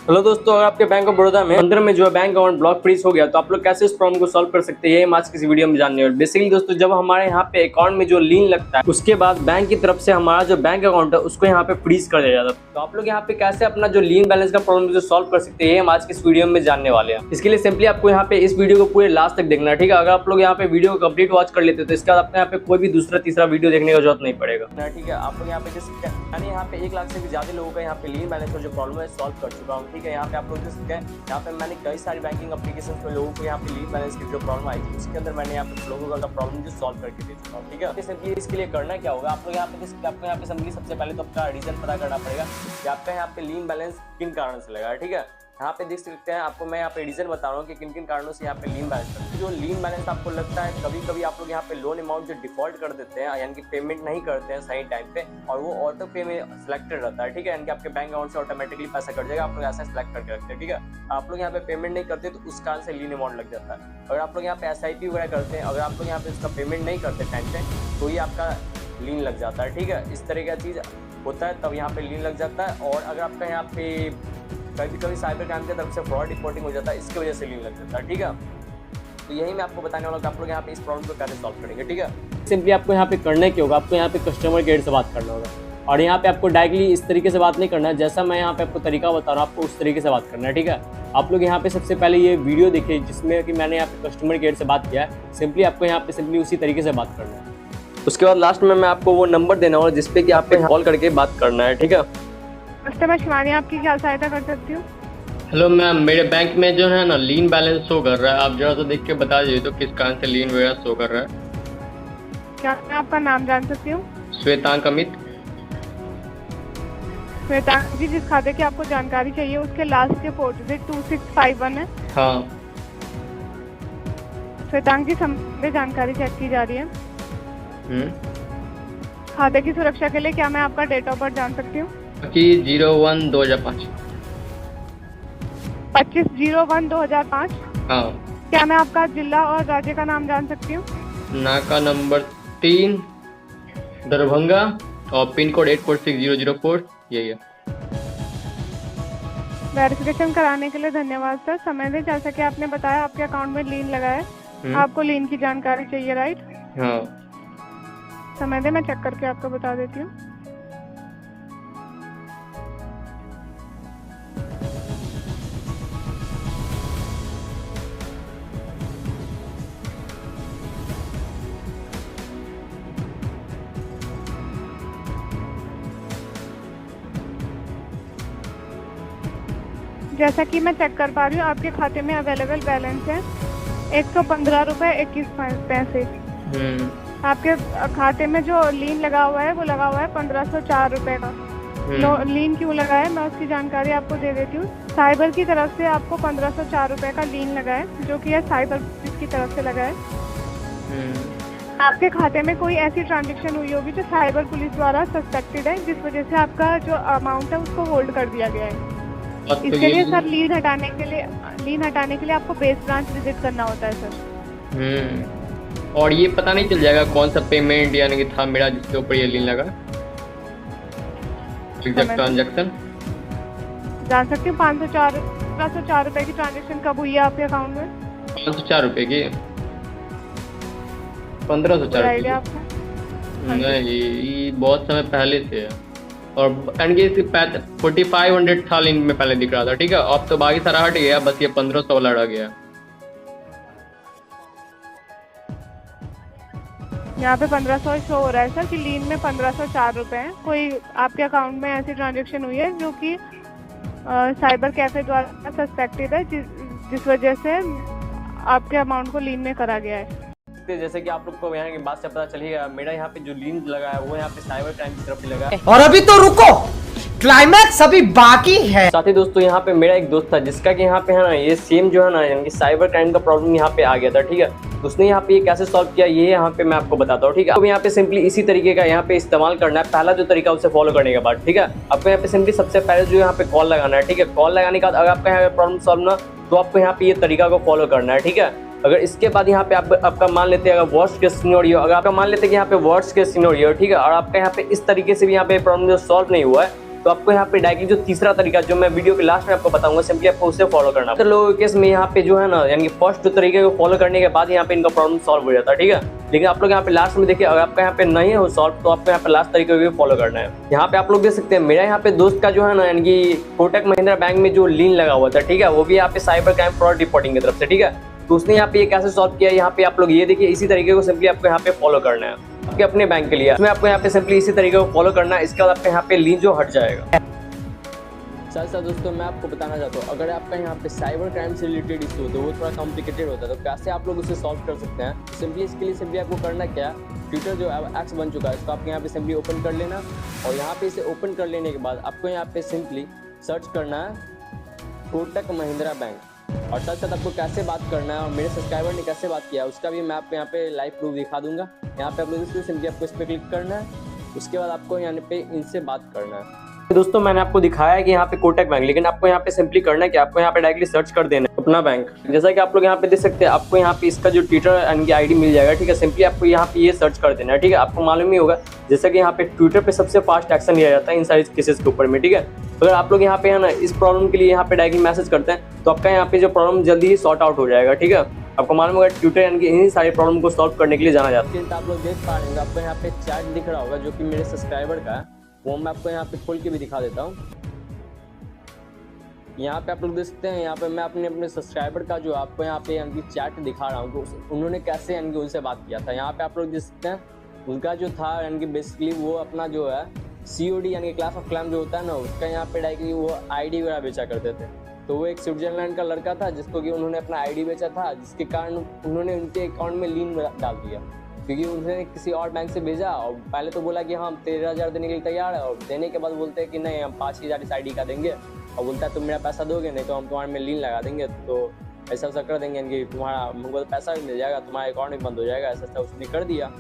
Hello दोस्तों, अगर आपके बैंक ऑफ बड़ौदा में अंदर में जो है बैंक अकाउंट ब्लॉक फ्रीज हो गया तो आप लोग कैसे इस प्रॉब्लम को सॉल्व कर सकते हैं, ये हम आज किसी वीडियो में जानने वाले। बेसिकली दोस्तों, जब हमारे यहाँ पे अकाउंट में जो लीन लगता है उसके बाद बैंक की तरफ से हमारा जो बैंक अकाउंट है उसको यहाँ पे फ्रीज कर दिया जाता है। तो आप लोग यहाँ पे कैसे अपना जो लीन बैलेंस का प्रॉब्लम जो सॉल्व कर सकते हैं, ये हम आज की इस वीडियो में जानने वाले हैं। इसके लिए सिंपली आपको यहाँ पे इस वीडियो को पूरे लास्ट तक देखना है, ठीक है। अगर आप लोग यहाँ पे वीडियो को कंप्लीट वॉच कर लेते हो तो इसके बाद आपको यहाँ पे कोई भी दूसरा तीसरा वीडियो देखने की जरूरत नहीं पड़ेगा, ठीक है। आप लोग यहाँ पे यानी यहाँ पे 1 लाख से भी ज्यादा लोगों का यहाँ पे लीन बैलेंस का जो प्रॉब्लम है सॉल्व कर चुका हूँ, ठीक है। यहाँ पे आप लोग देख सकते हैं, यहाँ पे मैंने कई सारी बैंकिंग एप्लीकेशन में लोगों को यहाँ पे लीन बैलेंस की जो प्रॉब्लम आई थी उसके अंदर मैंने यहाँ पे लोगों का प्रॉब्लम जो सॉल्व करके दे चुका हूँ, ठीक है। सिंपली इसके लिए करना क्या होगा, आप लोग यहाँ पे आपको यहाँ पे सिंपली सबसे पहले तो आपका रीजन पता करना पड़ेगा कि आपका यहाँ पे लीन बैलेंस किन कारण से लगा है, ठीक है। यहाँ पे देख सकते हैं, आपको मैं यहाँ पे रीजन बता रहा हूँ कि किन किन कारणों से यहाँ पे लीन बैलेंस लगता है। जो लीन बैलेंस आपको लगता है, कभी कभी आप लोग यहाँ पे लोन अमाउंट जो डिफॉल्ट कर देते हैं, यानी कि पेमेंट नहीं करते हैं सही टाइम पे, और वो ऑटो पे में सिलेक्टेड रहता है, ठीक है। यानी कि आपके बैंक अकाउंट से ऑटोमेटिकली पैसा कट जाएगा, आप लोग ऐसा सिलेक्ट करके रखते हैं, ठीक है। आप लोग यहाँ पे पेमेंट नहीं करते तो उस कारण से लीन अमाउंट लग जाता है। अगर आप लोग यहाँ पे SIP वगैरह करते हैं, अगर आप लोग यहाँ पे उसका पेमेंट नहीं करते टाइम पे तो ये आपका लीन लग जाता है, ठीक है। इस तरह का चीज़ होता है, तब यहाँ पे लीन लग जाता है। और अगर आपका यहाँ पे कभी कभी साइबर क्राइम की तरफ से फ्रॉड रिपोर्टिंग हो जाता है, इसकी वजह से लीन लग जाता है, ठीक है। तो यही मैं आपको बताने वाला हूँ कि आप लोग यहाँ पे इस प्रॉब्लम को कैसे सॉल्व करेंगे, ठीक है। सिंपली आपको यहाँ पे करना क्या होगा, आपको यहाँ पे कस्टमर केयर से बात करना होगा, और यहाँ पे आपको डायरेक्टली इस तरीके से बात नहीं करना है, जैसा मैं यहाँ पे आपको तरीका बता रहा हूँ आपको उस तरीके से बात करना है, ठीक है। आप लोग यहाँ पे सबसे पहले ये वीडियो देखिए जिसमें कि मैंने यहाँ पे कस्टमर केयर से बात किया है। सिंपली आपको यहाँ पे सिंपली उसी तरीके से बात करना है। उसके बाद लास्ट में मैं आपको वो नंबर देना होगा जिसपे कि आप पे कॉल करके बात करना है, ठीक है। कस्टमर शिवानी, आपकी क्या सहायता कर सकती हूँ? हेलो मैम, मेरे बैंक में जो है ना लीन बैलेंस शो कर रहा है। आप जरा तो देख के बता दीजिए तो किस कारण से लीन वगैरह शो कर रहा है। क्या मैं आपका नाम जान सकती हूँ? श्वेतांक अमित। श्वेतांक जी, जिस खाते की आपको जानकारी चाहिए उसके लास्ट के 4 डिजिट 2651 है। हाँ। श्वेतांक जी, संबंधित जानकारी चेक की जा रही है। खाते की सुरक्षा के लिए क्या मैं आपका डेट ऑफ बर्थ जान सकती हूँ? 25/01/2005। 25/01/2005। हाँ। क्या मैं आपका जिला और राज्य का नाम जान सकती हूँ? नाका नंबर 3 दरभंगा और पिन कोड 846004 यही है। वेरिफिकेशन कराने के लिए धन्यवाद सर। समय दें, जैसा कि आपने बताया आपके अकाउंट में लीन लगा है, आपको लीन की जानकारी चाहिए, राइट? हाँ। समय दें, मैं चेक करके आपको बता देती हूँ। जैसा कि मैं चेक कर पा रही हूँ, आपके खाते में अवेलेबल बैलेंस है 115 रुपये 21 पैसे। आपके खाते में जो लीन लगा हुआ है वो लगा हुआ है 1504 रुपये का। लीन क्यों लगा है मैं उसकी जानकारी आपको दे देती हूँ। साइबर की तरफ से आपको 1504 रुपये का लीन लगा है, जो कि साइबर पुलिस की तरफ से लगा है। आपके खाते में कोई ऐसी ट्रांजेक्शन हुई होगी जो साइबर पुलिस द्वारा सस्पेक्टेड है, जिस वजह से आपका जो अमाउंट है उसको होल्ड कर दिया गया है। इसके लिए सर लीन हटाने के लिए आपको बेस ब्रांच विजिट करना होता है सर। और ये पता नहीं चल जाएगा कौन सा पेमेंट यानी कि था मेरा जिसके ऊपर ये लीन लगा? एग्जैक्ट ट्रांजैक्शन जान सकती हूँ? 1504 रुपए की ट्रांजेक्शन कब हुई है आपके अकाउंट में? 504 रुपए की। 1504 आइडिया आपको? नहीं, ये बहुत समय पहले से है। और 4500 था लीन में पहले दिख रहा था, ठीक है। अब तो बाकी सारा हट गया, बस ये 1500 वाला रह गया। यहाँ पे 1500 शो हो रहा है सर कि लीन में 1504 रुपए हैं। कोई आपके अकाउंट में ऐसी ट्रांजेक्शन हुई है जो कि साइबर कैफे द्वारा सस्पेक्टेड है, जिस वजह से आपके अमाउंट को लीन में करा गया है। जैसे कि आप लोग को यहाँ की बात से पता चल गया, मेरा यहाँ पे जो लीन लगा है वो यहाँ पे साइबर क्राइम की तरफ लगा है। और अभी तो रुको, क्लाइमैक्स अभी बाकी है। साथ ही दोस्तों, यहाँ पे मेरा एक दोस्त था जिसका कि यहाँ पे है ना ये सेम जो है ना यानी कि साइबर क्राइम का प्रॉब्लम यहाँ पे आ गया था, ठीक है। उसने यहाँ पे ये कैसे सॉल्व किया ये यहाँ पे मैं आपको बताता हूँ, ठीक है। अब यहाँ पे सिंपली इसी तरीके का यहाँ पे इस्तेमाल करना है। पहला जो तरीका उसे फॉलो करने के बाद, ठीक है, आपको यहाँ पे सिंपली सबसे पहले जो यहाँ पे कॉल लगाना है, ठीक है। कॉल लगाने के बाद अगर आपका यहाँ पे प्रॉब्लम सॉल्व ना तो आपको यहाँ पे ये तरीका को फॉलो करना है, ठीक है। अगर इसके बाद यहाँ पे आपका मान लेते हैं अगर वर्स्ट केस सिनेरियो, अगर आपका मान लेते हैं कि यहाँ पे वर्स्ट केस सिनेरियो, ठीक है, और आपका यहाँ पे इस तरीके से भी यहाँ पे प्रॉब्लम जो सॉल्व नहीं हुआ है तो आपको यहाँ पे डायरेक्टली जो तीसरा तरीका जो मैं वीडियो के लास्ट में आपको बताऊंगा, सिंपली आपको उसे फॉलो करना। तो लोगों के केस में यहाँ पे जो है ना, यानी फर्स्ट जो तरीके को फॉलो करने के बाद यहाँ पे इनका प्रॉब्लम सॉल्व हो जाता है, ठीक है। लेकिन आप लोग यहाँ पे लास्ट में देखिए, अगर आपका यहाँ पे नहीं हो सॉल्व तो आपको यहाँ पे लास्ट तरीके को फॉलो करना है। यहाँ पे आप लोग देख सकते हैं, मेरा यहाँ पे दोस्त का जो है ना, यानी कि कोटक महिंद्रा बैंक में जो लीन लगा हुआ था, ठीक है, वो भी यहाँ पे साइबर क्राइम फ्रॉड रिपोर्टिंग की तरफ से, ठीक है। तो उसने यहाँ पे ये कैसे सॉल्व किया, यहाँ पे आप लोग ये देखिए, इसी तरीके को सिंपली आपको यहाँ पे फॉलो करना है आपके अपने बैंक के लिए। इसमें आपको यहाँ पे सिंपली इसी तरीके को फॉलो करना है, इसके बाद आपके यहाँ पे लीन जो हट जाएगा। साथ साथ दोस्तों मैं आपको बताना चाहता हूँ, अगर आपका यहाँ पे साइबर क्राइम से रिलेटेड इशू होता है, वो थोड़ा कॉम्प्लिकेटेड होता है, तो कैसे आप लोग उसे सॉल्व कर सकते हैं। सिंपली इसके लिए सिंपली आपको करना क्या है, ट्विटर जो एक्स बन चुका है इसको आपको यहाँ पे सिंपली ओपन कर लेना, और यहाँ पे इसे ओपन कर लेने के बाद आपको यहाँ पे सिंपली सर्च करना है कोटक महिंद्रा बैंक। और साथ साथ आपको कैसे बात करना है और मेरे सब्सक्राइबर ने कैसे बात किया उसका भी मैं आपको यहाँ पे लाइव प्रूफ दिखा दूंगा। यहाँ पे आप लोग सिंपली आपको इस पर क्लिक करना है, उसके बाद आपको यहाँ पे इनसे बात करना है। दोस्तों मैंने आपको दिखाया है कि यहाँ पे कोटक बैंक, लेकिन आपको यहाँ पे सिंपली करना है कि आपको यहाँ पे डायरेक्टली सर्च कर देना है अपना बैंक। जैसा कि आप लोग यहाँ पे देख सकते हैं, आपको यहाँ पे इसका जो ट्विटर यानी आईडी मिल जाएगा, ठीक है। सिंपली आपको यहाँ पे ये सर्च कर देना है, ठीक है। आपको मालूम ही होगा जैसा कि यहाँ पे ट्विटर पे सबसे फास्ट एक्शन लिया जाता है इन सारी केसेस के ऊपर में, ठीक है। अगर आप लोग यहाँ पे है ना इस प्रॉब्लम के लिए यहाँ पे डायरेक्टली मैसेज करते हैं तो आपका यहाँ पे जो प्रॉब्लम जल्दी ही सॉर्ट आउट हो जाएगा, ठीक है। आपको मालूम होगा ट्विटर यानी कि इन्हीं सारी प्रॉब्लम को सॉल्व करने के लिए जाना जाता है। आप लोग देख पा रहे हैं, आपको यहाँ पे चैट दिख रहा होगा जो कि मेरे सब्सक्राइबर का है, वो मैं आपको यहाँ पे खोल के भी दिखा देता हूँ। यहाँ पे आप लोग देख सकते हैं, यहाँ पे मैं अपने सब्सक्राइबर का जो आपको यहाँ पे यानी चैट दिखा रहा हूँ, तो उन्होंने कैसे यानी कि उनसे बात किया था। यहाँ पे आप लोग देख सकते हैं, उनका जो था यानी कि बेसिकली वो अपना जो है COD यानी कि क्लास ऑफ क्लाइम जो होता है ना, उसका यहाँ पे डायरेक्टली वो ID वगैरह बेचा करते थे। तो वो एक स्विट्जरलैंड का लड़का था जिसको कि उन्होंने अपना ID बेचा था, जिसके कारण उन्होंने उनके अकाउंट में लीन डाल दिया, क्योंकि उन्होंने किसी और बैंक से भेजा और पहले तो बोला कि हम 13,000 देने के लिए तैयार है, और देने के बाद बोलते हैं कि नहीं हम 5,000 इस ID का देंगे, और बोलता है तुम मेरा पैसा दोगे नहीं तो हम तुम्हारे में लीन लगा देंगे, तो ऐसा कर देंगे कि तुम्हारा हमको तो पैसा भी मिल जाएगा, तुम्हारा अकाउंट भी बंद हो जाएगा, ऐसा उसने कर दिया।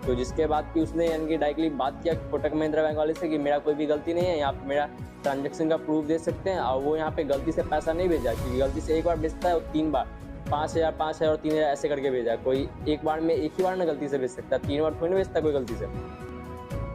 तो जिसके बाद कि उसने यानी कि डायरेक्टली बात किया कोटक महिंद्रा बैंक वाले से कि मेरा कोई भी गलती नहीं है, यहाँ पे मेरा ट्रांजैक्शन का प्रूफ दे सकते हैं, और वो यहाँ पे गलती से पैसा नहीं भेजा, क्योंकि गलती से एक बार भेजता है और 3 बार 5,000 और 3,000 ऐसे करके भेजा। कोई एक बार में एक ही बार ना गलती से भेज सकता है, 3 बार थोड़ी ना भेजता कोई गलती से।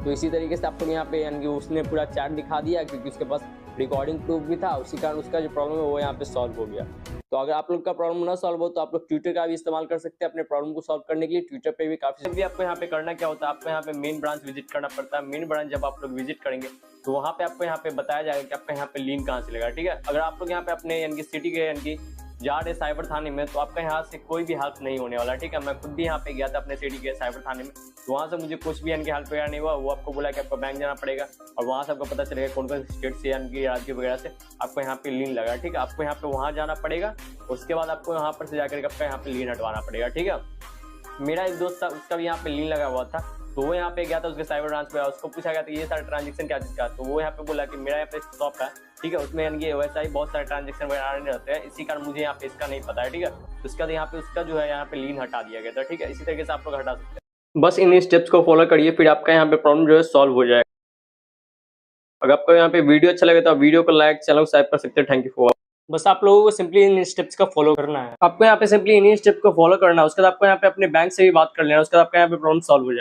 तो इसी तरीके से आपको यहाँ पे यानी कि उसने पूरा चैट दिखा दिया, क्योंकि उसके पास रिकॉर्डिंग प्रूफ भी था, उसी कारण उसका जो प्रॉब्लम है वो यहाँ पे सॉल्व हो गया। तो अगर आप लोग का प्रॉब्लम ना सॉल्व हो तो आप लोग ट्विटर का भी इस्तेमाल कर सकते हैं अपने प्रॉब्लम को सॉल्व करने के लिए। ट्विटर पे भी काफी भी आपको यहाँ पे करना क्या होता है, आपको यहाँ पे मेन ब्रांच विजिट करना पड़ता है। मेन ब्रांच जब आप लोग विजिट करेंगे तो वहाँ पे आपको यहाँ पे बताया जाएगा कि आपका यहाँ पे लीन कहाँ से लगा, ठीक है। अगर आप लोग यहाँ पे अपने यानी कि सिटी के यानी कि जा रहे साइबर थाने में, तो आपका यहाँ से कोई भी हेल्प नहीं होने वाला, ठीक है। मैं खुद भी यहाँ पे गया था अपने सिटी के साइबर थाने में, तो वहाँ से मुझे कुछ भी यानी कि हेल्प वगैरह नहीं हुआ। वो आपको बोला कि आपको बैंक जाना पड़ेगा, और वहाँ से आपको पता चलेगा कौन कौन स्टेट से यानी कि राज्य वगैरह से आपको यहाँ पे लीन लगा, ठीक है। आपको यहाँ पे वहाँ जाना पड़ेगा, उसके बाद आपको यहाँ पर से जाकर आपका यहाँ पे लीन हटवाना पड़ेगा, ठीक है। मेरा एक दोस्त था, उसका भी यहाँ पे लीन लगा हुआ था, तो वो यहाँ पे गया था उसके साइबर ब्रांच पे, उसको पूछा गया था ये सारा ट्रांजेक्शन क्या चीज़ का, तो वो यहाँ पे बोला कि मेरा यहाँ पे शॉप है, ठीक है, उसमें यानी कि वैसा ही बहुत सारे ट्रांजेक्शन वगैरह रहते हैं, इसी कारण मुझे यहाँ पे इसका नहीं पता है, ठीक है। तो उसके बाद यहाँ पे उसका जो है यहाँ पे लीन हटा दिया गया था, ठीक है। इसी तरीके से आप लोग हटा सकते हैं, बस इन स्टेप्स को फॉलो करिए, फिर आपका यहाँ पे प्रॉब्लम जो है सॉल्व हो जाएगा। अगर आपको यहाँ पे वीडियो अच्छा लगे तो आप वीडियो को लाइक, चैनल को सब्सक्राइब कर सकते हैं। Thank you for. बस आप लोगों को सिंपली इन स्टेप्स का फॉलो करना है, आपको यहाँ पे सिंपली इन स्टेप्स को फॉलो करना है। उसके बाद आपको यहाँ पे अपने बैंक से भी बात कर लेना, उसके बाद आपका यहाँ पे प्रॉब्लम सॉल्व हो जाएगा।